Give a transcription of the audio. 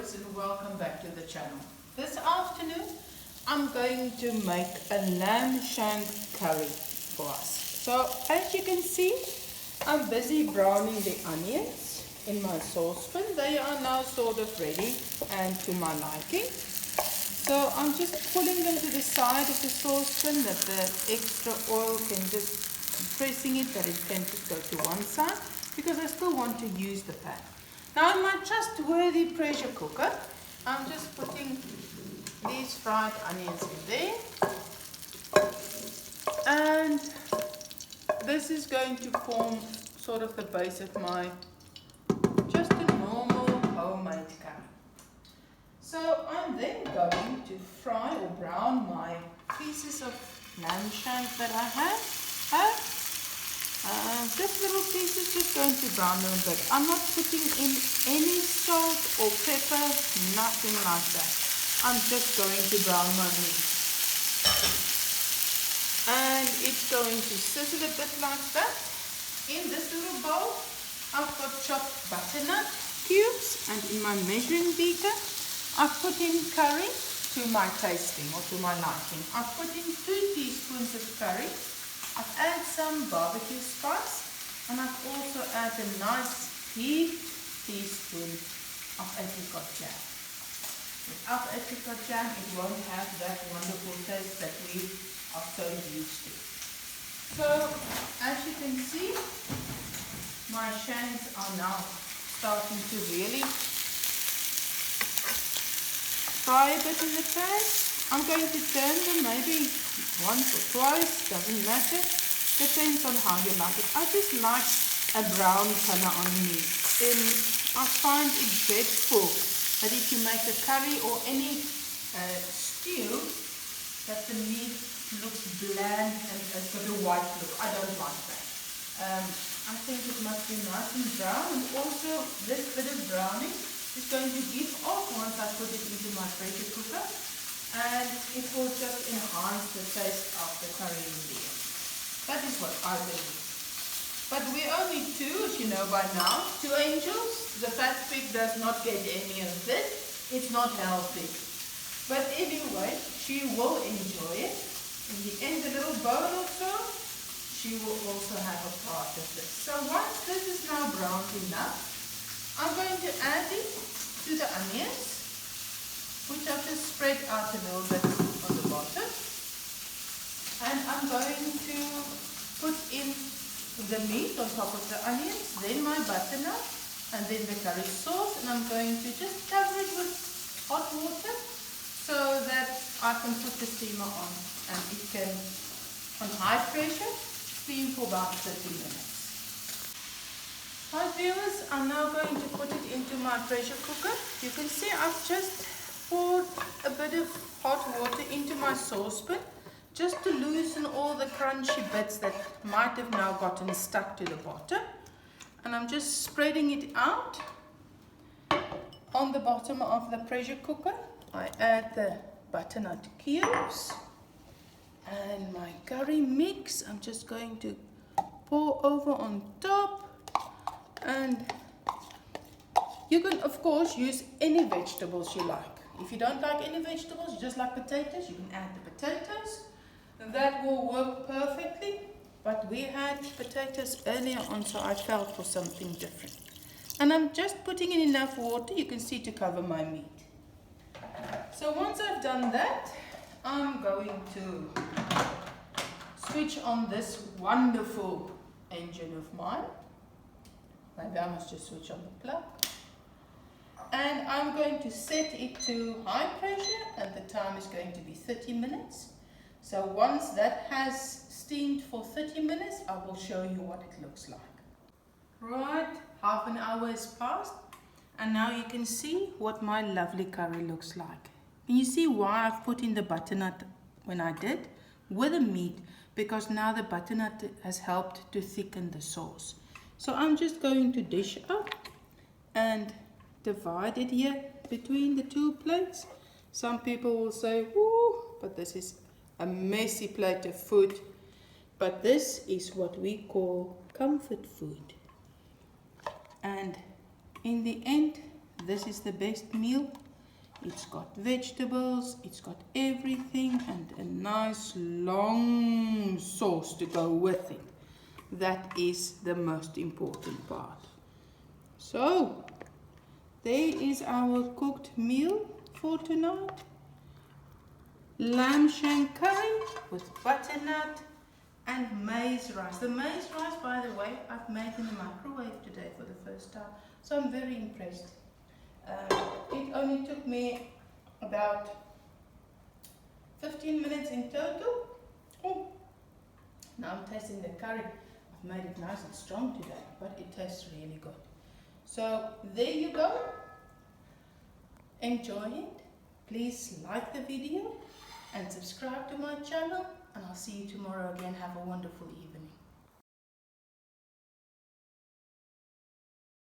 viewers, and welcome back to the channel. This afternoon I'm going to make a lamb shank curry for us. So as you can see, I'm busy browning the onions in my saucepan. They are now sort of ready and to my liking. So I'm just pulling them to the side of the saucepan that the extra oil can just, pressing it that it can just go to one side because I still want to use the pan. Now in my trustworthy pressure cooker, I'm just putting these fried onions in there. And this is going to form sort of the base of my, just a normal homemade curry. So I'm then going to fry or brown my pieces of lamb shank that I have. This little piece is just going to brown a bit. I'm not putting in any salt or pepper, nothing like that. I'm just going to brown my meat. And it's going to sizzle a bit like that. In this little bowl, I've got chopped butternut cubes, and in my measuring beaker, I've put in curry to my tasting or to my liking. I've put in 2 teaspoons of curry. I've added some barbecue spice, and I've also added a nice heaped teaspoon of apricot jam. Without apricot jam, it won't have that wonderful taste that we are so used to. So, as you can see, my shanks are now starting to really fry a bit in the pan. I'm going to turn them maybe once or twice, doesn't matter, depends on how you like it. I just like a brown color on meat. I find it dreadful that if you make a curry or any stew, that the meat looks bland and has got a white look. I don't like that. I think it must be nice and brown, and also this bit of browning is going to give off once I put it into my pressure cooker, and it will just enhance the taste of the curry in there. That is what I believe. But we're only 2, as you know by now, 2 angels. The fat pig does not get any of this. It's not healthy. But anyway, she will enjoy it. In the end, a little bowl or so, she will also have a part of this. So once this is now browned enough, I'm going to add it to the onions, which I've just spread out a little bit on the bottom. And I'm going to put in the meat on top of the onions, then my butternut, and then the curry sauce. And I'm going to just cover it with hot water so that I can put the steamer on, and it can, on high pressure, steam for about 30 minutes. Hi viewers, I'm now going to put it into my pressure cooker. You can see I've just poured a bit of hot water into my saucepan just to loosen all the crunchy bits that might have now gotten stuck to the bottom. And I'm just spreading it out on the bottom of the pressure cooker. I add the butternut cubes and my curry mix. I'm just going to pour over on top. And you can of course use any vegetables you like. If you don't like any vegetables, you just like potatoes, you can add the potatoes. That will work perfectly. But we had potatoes earlier on, so I felt for something different. And I'm just putting in enough water, you can see, to cover my meat. So once I've done that, I'm going to switch on this wonderful engine of mine. Maybe I must just switch on the plug. And I'm going to set it to high pressure, and the time is going to be 30 minutes. So once that has steamed for 30 minutes, I will show you what it looks like. Right, half an hour has passed, and now you can see what my lovely curry looks like. And you see why I've put in the butternut when I did with the meat, because now the butternut has helped to thicken the sauce. So I'm just going to dish up and divide it here between the 2 plates. Some people will say, "Woo," but this is a messy plate of food. But this is what we call comfort food. And in the end, this is the best meal. It's got vegetables, it's got everything, and a nice long sauce to go with it. That is the most important part. So, there is our cooked meal for tonight. Lambshank curry with butternut and maize rice. The maize rice, by the way, I've made in the microwave today for the first time. So I'm very impressed. It only took me about 15 minutes in total. Oh, now I'm tasting the curry. I've made it nice and strong today, but it tastes really good. So there you go. Enjoy it. Please like the video and subscribe to my channel, and I'll see you tomorrow again. Have a wonderful evening.